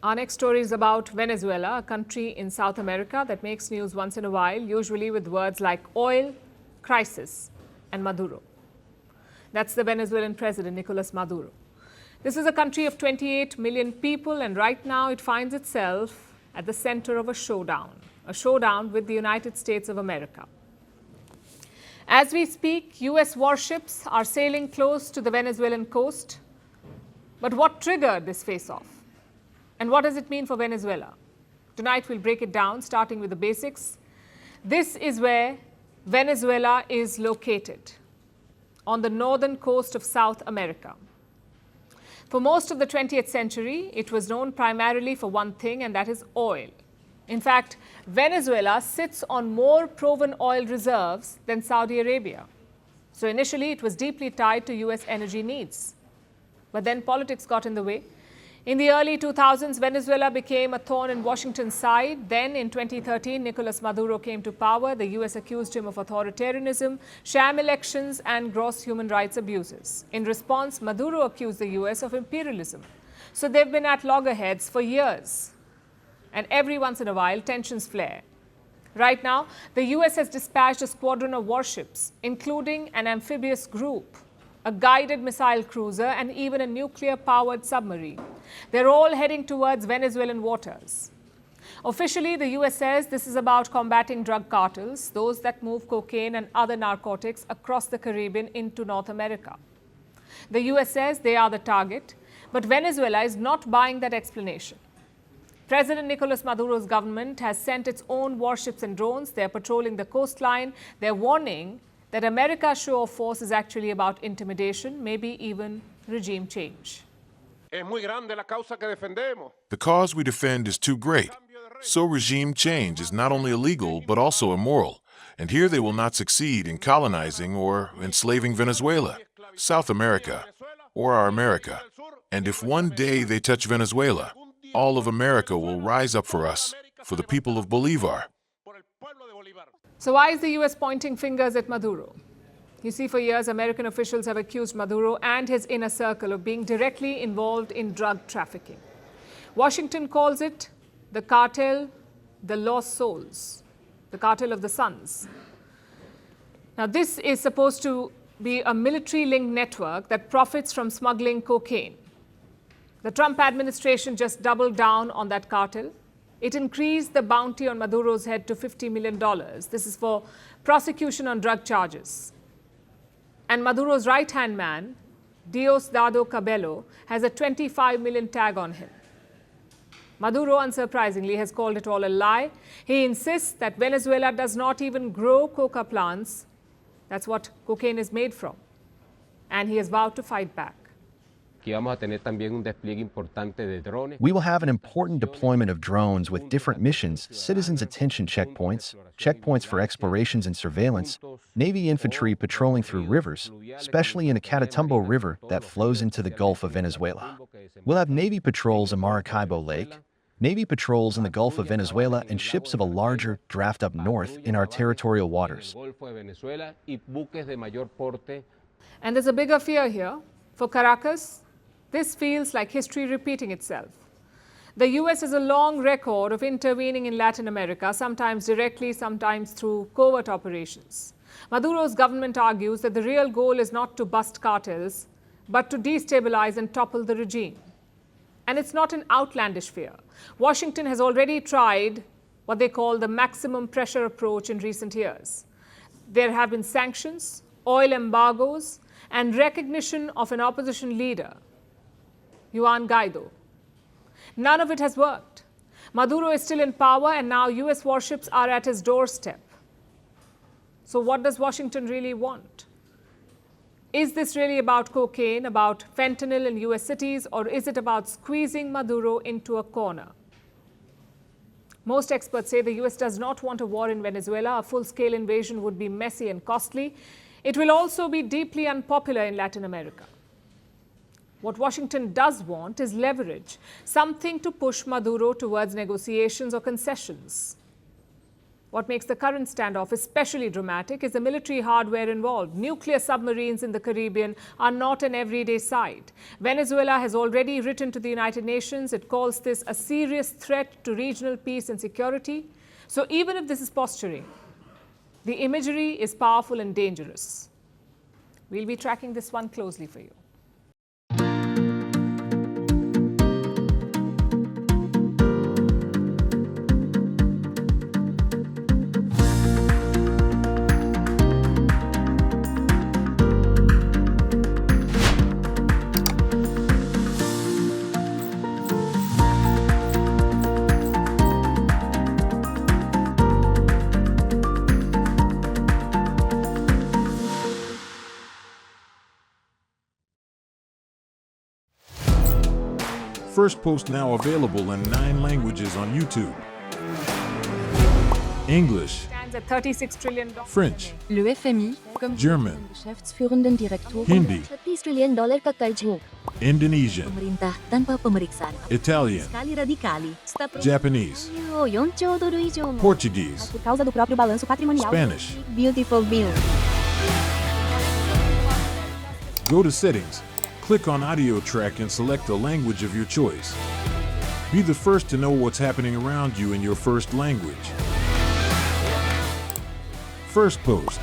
Our next story is about Venezuela, a country in South America that makes news once in a while, usually with words like oil, crisis, and Maduro. That's the Venezuelan president, Nicolás Maduro. This is a country of 28 million people, and right now it finds itself at the center of a showdown with the United States of America. As we speak, US warships are sailing close to the Venezuelan coast. But what triggered this face-off? And what does it mean for Venezuela? Tonight we'll break it down, starting with the basics. This is where Venezuela is located, on the northern coast of South America. For most of the 20th century, it was known primarily for one thing, and that is oil. In fact, Venezuela sits on more proven oil reserves than Saudi Arabia. So initially, it was deeply tied to US energy needs. But then politics got in the way. In the early 2000s, Venezuela became a thorn in Washington's side. Then in 2013, Nicolás Maduro came to power. The US accused him of authoritarianism, sham elections, and gross human rights abuses. In response, Maduro accused the US of imperialism. So they've been at loggerheads for years. And every once in a while, tensions flare. Right now, the US has dispatched a squadron of warships, including an amphibious group, a guided missile cruiser, and even a nuclear-powered submarine. They're all heading towards Venezuelan waters. Officially, the US says this is about combating drug cartels, those that move cocaine and other narcotics across the Caribbean into North America. The US says they are the target, but Venezuela is not buying that explanation. President Nicolás Maduro's government has sent its own warships and drones. They're patrolling the coastline. They're warning that America's show of force is actually about intimidation, maybe even regime change. The cause we defend is too great. So regime change is not only illegal, but also immoral. And here they will not succeed in colonizing or enslaving Venezuela, South America, or our America. And if one day they touch Venezuela, all of America will rise up for us, for the people of Bolivar. So why is the US pointing fingers at Maduro? You see, for years, American officials have accused Maduro and his inner circle of being directly involved in drug trafficking. Washington calls it the cartel, the lost souls, the cartel of the sons. Now, this is supposed to be a military-linked network that profits from smuggling cocaine. The Trump administration just doubled down on that cartel. It increased the bounty on Maduro's head to $50 million. This is for prosecution on drug charges. And Maduro's right-hand man, Diosdado Cabello, has a $25 million tag on him. Maduro, unsurprisingly, has called it all a lie. He insists that Venezuela does not even grow coca plants. That's what cocaine is made from. And he has vowed to fight back. We will have an important deployment of drones with different missions, citizens attention checkpoints, checkpoints for explorations and surveillance, Navy infantry patrolling through rivers, especially in a Catatumbo River that flows into the Gulf of Venezuela. We'll have Navy patrols in Maracaibo Lake, Navy patrols in the Gulf of Venezuela, and ships of a larger draft up north in our territorial waters. And there's a bigger fear here. For Caracas, this feels like history repeating itself. The US has a long record of intervening in Latin America, sometimes directly, sometimes through covert operations. Maduro's government argues that the real goal is not to bust cartels, but to destabilize and topple the regime. And it's not an outlandish fear. Washington has already tried what they call the maximum pressure approach in recent years. There have been sanctions, oil embargoes, and recognition of an opposition leader, Juan Guaido. None of it has worked. Maduro is still in power, and now US warships are at his doorstep. So what does Washington really want? Is this really about cocaine, about fentanyl in US cities, or is it about squeezing Maduro into a corner? Most experts say the US does not want a war in Venezuela. A full-scale invasion would be messy and costly. It will also be deeply unpopular in Latin America. What Washington does want is leverage, something to push Maduro towards negotiations or concessions. What makes the current standoff especially dramatic is the military hardware involved. Nuclear submarines in the Caribbean are not an everyday sight. Venezuela has already written to the United Nations. It calls this a serious threat to regional peace and security. So even if this is posturing, the imagery is powerful and dangerous. We'll be tracking this one closely for you. Firstpost now available in 9 languages on YouTube. English, Stands at $36 trillion. French, Le FMI, comme German, Geschäftsführenden Direktor Hindi, $30 trillion ka karjo. Indonesian, Pemerintah tanpa pemeriksaan. Italian, Sekali radikali. Japanese, $4 trilhões euro. Portuguese, Por causa do próprio balanço patrimonial. Spanish. Beautiful bill. Go to Settings, click on Audio Track and select a language of your choice. Be the first to know what's happening around you in your first language. Firstpost.